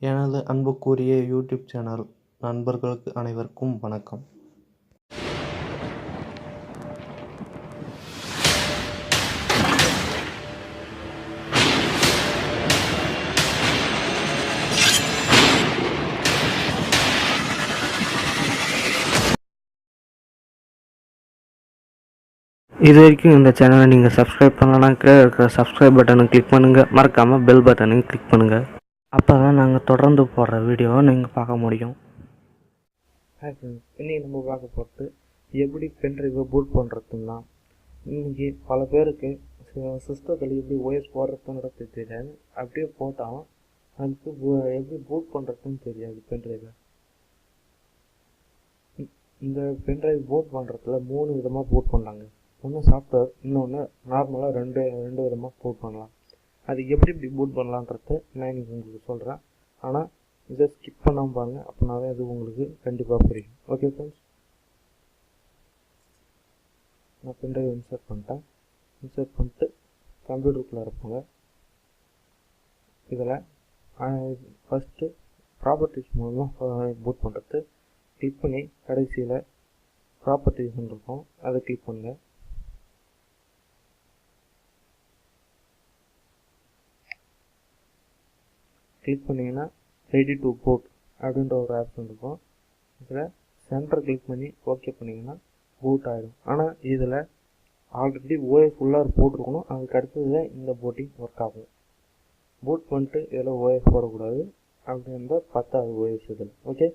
எனது அன்புக்குரிய YouTube channel நண்பர்களுக்கு அனைவருக்கும் வணக்கம். இது வரைக்கும் இந்த சேனலை நீங்கள் சப்ஸ்கிரைப் பண்ணலன்னா கீழே இருக்கிற சப்ஸ்கிரைப் பட்டனை கிளிக் பண்ணுங்கள். மறக்காமல் பெல் பட்டனையும் கிளிக் பண்ணுங்கள். அப்போ தான் நாங்கள் தொடர்ந்து போடுற வீடியோவை நீங்கள் பார்க்க முடியும். இன்றைக்கி நம்ம பார்க்க போகிறது எப்படி பென்ட்ரைவை பூட் பண்ணுறதுன்னா, இன்றைக்கி பல பேருக்கு சிஸ்டத்தில் எப்படி ஓஎஸ் போடுறதுன்றது தெரியாது. அப்படியே போட்டாலும் அதுக்கு எப்படி பூட் பண்ணுறதுன்னு தெரியாது. பென்ட்ரைவை இந்த பென்ட்ரைவ் பூட் பண்ணுறதுல 3 விதமாக பூட் பண்ணாங்க. ஒன்று சாஃப்ட்வேர், இன்னொன்று நார்மலாக ரெண்டு விதமாக பூட் பண்ணலாம். அது எப்படி பூட் பண்ணலான்றது நான் இன்றைக்கி உங்களுக்கு சொல்கிறேன். ஆனால் இதை ஸ்கிப் பண்ணாமல் பாருங்கள், அப்படின்னா தான் இது உங்களுக்கு கண்டிப்பாக புரியும். ஓகே ஃப்ரெண்ட்ஸ், நான் பென்ட்ரைவ் இன்சர்ட் பண்ணிட்டு கம்ப்யூட்டருக்குள்ளே இருப்போங்க. இதில் ஃபஸ்ட்டு ப்ராப்பர்ட்டிஸ் மூலமாக பூட் பண்ணுறது கிளிக் பண்ணி கடைசியில் ப்ராப்பர்ட்டிஸ்ன்னு இருக்கும், அதை கிளிக் பண்ணுங்கள். கிளிக் பண்ணிங்கன்னா ரெடி டு பூட் அப்படின்ற ஒரு ஆப்ஷன் இருக்கும். இதில் சென்டர் கிளிக் பண்ணி ஓகே பண்ணிங்கன்னா பூட் ஆகிடும். ஆனால் இதில் ஆல்ரெடி ஓஎஸ் ஃபுல்லாக போட்டிருக்கணும். அதுக்கு அடுத்தது தான் இந்த பூட்டிங் ஒர்க் ஆகும். பூட் பண்ணிட்டு இதில் ஓஎஸ் போடக்கூடாது, அப்படி இருந்தால் 10வது ஓஎஸ் இதில். ஓகே,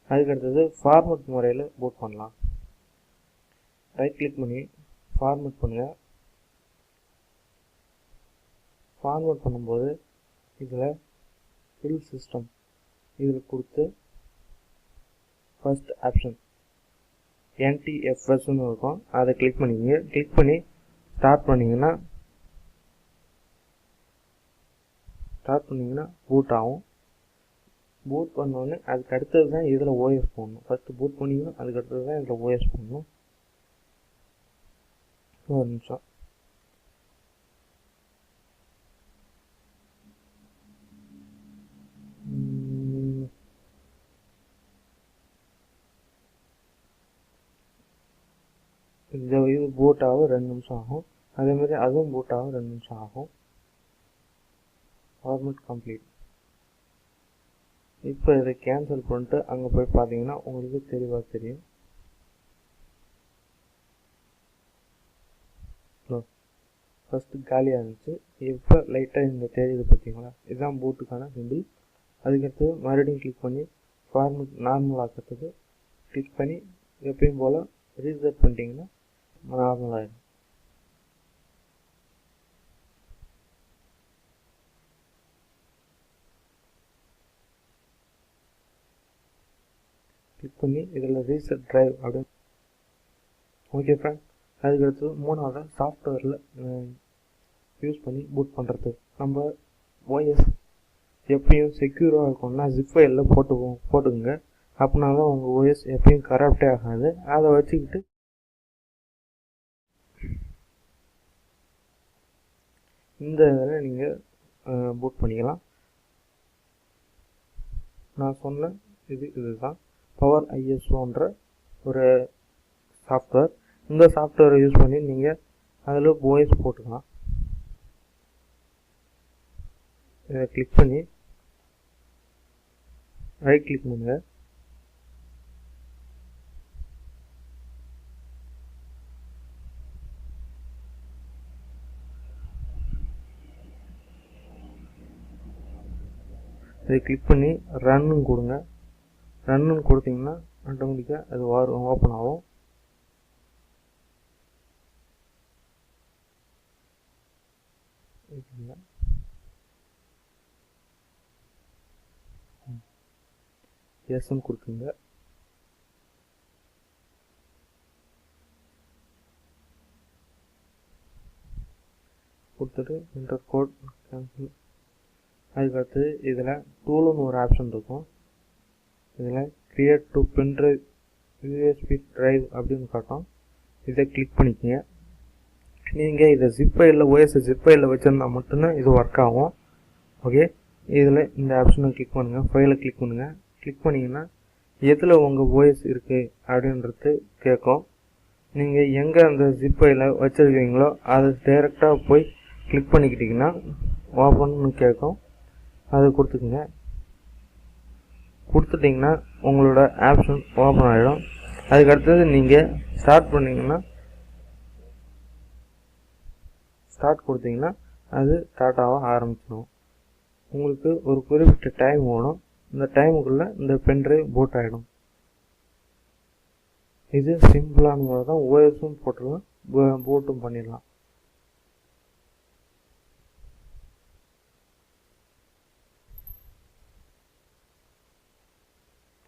அதுக்கடுத்தது ஃபார்மட் முறையில் பூட் பண்ணலாம். ரைட் கிளிக் பண்ணி ஃபார்மட் பண்ணுங்கள். ஃபார்மட் பண்ணும்போது இதில் ஃபில் சிஸ்டம் இதில் கொடுத்து ஃபஸ்ட் ஆப்ஷன் NTFSன்னு இருக்கும், அதை கிளிக் பண்ணிங்க. கிளிக் பண்ணி ஸ்டார்ட் பண்ணிங்கன்னா பூட் ஆகும். பூட் பண்ணோடனே அதுக்கு அடுத்தது தான் இதில் ஓஎஸ் போடணும். ஃபஸ்ட்டு பூட் பண்ணிங்கன்னா அதுக்கு அடுத்தது தான் இதில் ஓஎஸ் போடணும். ஒரு நிமிஷம். இது பூட் ஆகும் 2 நிமிஷம் ஆகும். அதேமாதிரி அதுவும் பூட் ஆகும் 2 நிமிஷம் ஆகும். Format complete. இப்போ இதை கேன்சல் பண்ணிட்டு அங்கே போய் பார்த்தீங்கன்னா உங்களுக்கு தெளிவாக தெரியும். ஃபஸ்ட்டு காலியாக இருந்துச்சு, இப்போ லைட்டாக இந்த தெரியுது பார்த்தீங்களா, இதுதான் பூட்டுக்கான சிம்பிள். அதுக்கடுத்து மறுபடியும் கிளிக் பண்ணி ஃபார்மட் நார்மல் ஆக்கிறதுக்கு கிளிக் பண்ணி எப்பயும் போல் ரீசெட் பண்ணிட்டீங்கன்னா நார்மல் ஆகிடும். கிளிக் பண்ணி இதில் ரீசெட் ட்ரைவ் அப்படின்னு. ஓகே ஃப்ரெண்ட், அதுக்கடுத்து 3வது சாஃப்ட்வேரில் யூஸ் பண்ணி பூட் பண்ணுறது. நம்ம ஓஎஸ் எப்பயும் செக்யூராக இருக்கும்னா ஜிப் ஃபைலில் போட்டுக்குங்க. அப்படின்னா தான் உங்கள் ஓஎஸ் எப்பயும் கரப்டே ஆகாது. அதை வச்சுக்கிட்டு இந்த இதில் நீங்கள் பூட் பண்ணிக்கலாம். நான் சொன்ன இதுதான் பவர் ISOன்ற ஒரு சாஃப்ட்வேர். இந்த சாஃப்ட்வேரை யூஸ் பண்ணி நீங்கள் அதில் ஓஎஸ் போட்டுக்கலாம். இதை கிளிக் பண்ணி ரைட் கிளிக் பண்ணுங்க. இதை கிளிக் பண்ணி ரன்னு கொடுங்க. ரன்னு கொடுத்தீங்கன்னா ஆட்டோமேட்டிக்காக அது ஓப்பன் ஆகும். எஸ்ன்னு கொடுத்துங்க. கொடுத்துட்டு என்டர் கோட் கேன்சல். அதுக்கடுத்து இதில் டூலுன்னு ஒரு ஆப்ஷன் இருக்கும். இதில் create to pendrive USB drive அப்படின்னு காட்டும். இதை கிளிக் பண்ணிக்கங்க. நீங்கள் இதை ஜிப் ஃபைலில் ஓஎஸ் ஜிப் ஃபைலில் வச்சுருந்தா மட்டும்தான் இது ஒர்க் ஆகும். ஓகே, இதில் இந்த ஆப்ஷனை கிளிக் பண்ணுங்கள், ஃபைலை கிளிக் பண்ணுங்கள். கிளிக் பண்ணிங்கன்னா எதில் உங்கள் ஓஎஸ் இருக்குது அப்படின்றது கேட்கும். நீங்கள் எங்கே அந்த ஜிப் ஃபைலை வச்சுருக்கீங்களோ அதை டைரெக்டாக போய் கிளிக் பண்ணிக்கிட்டிங்கன்னா ஓப்பன்னு கேட்கும். அதை கொடுத்துக்குங்க. கொடுத்துட்டிங்கன்னா உங்களோட ஆப்ஷன் ஓப்பன் ஆகிடும். அதுக்கடுத்தது நீங்கள் ஸ்டார்ட் பண்ணிங்கன்னா ஸ்டார்ட் கொடுத்தீங்கன்னா அது ஸ்டார்ட் ஆக ஆரம்பிச்சிடும். உங்களுக்கு ஒரு குறிப்பிட்ட டைம் வேணும். இந்த டைமுக்குள்ளே இந்த பென்ட்ரைவ் பூட் ஆகிடும். இது சிம்பிளான முறை தான். ஓஎஸும் போட்டுடலாம், பூட்டும் பண்ணிடலாம்.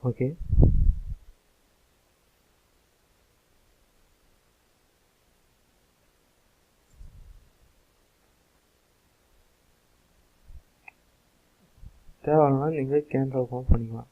ஓகே, தேவைன்னா நீங்கள் கேமரா ஓப்பன் பண்ணிக்கலாம்.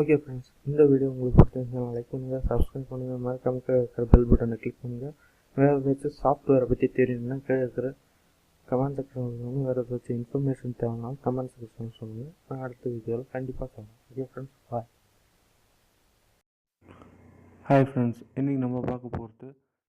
ஓகே ஃப்ரெண்ட்ஸ், இந்த வீடியோ உங்களுக்கு பிடிச்சிருந்தா லைக் பண்ணுங்கள், சப்ஸ்கிரைப் பண்ணுங்கள், மறக்காம இருக்கிற பெல் பட்டனை கிளிக் பண்ணுங்கள். வேறு ஏதாச்சும் சாஃப்ட்வேரை பற்றி தெரியணும்னா கீழே இருக்கிற கமெண்ட் செக்ஷன் சொல்லுங்கள். வேறு ஏதாச்சும் இன்ஃபர்மேஷன் தேவைனாலும் கமெண்ட் செக்ஷன் சொல்லுங்கள். நான் அடுத்த வீடியோவில் கண்டிப்பாக சொல்லுவேன். ஓகே ஃப்ரெண்ட்ஸ், பாய். ஹாய் ஃப்ரெண்ட்ஸ், இன்றைக்கி நம்ம பார்க்க போகிறது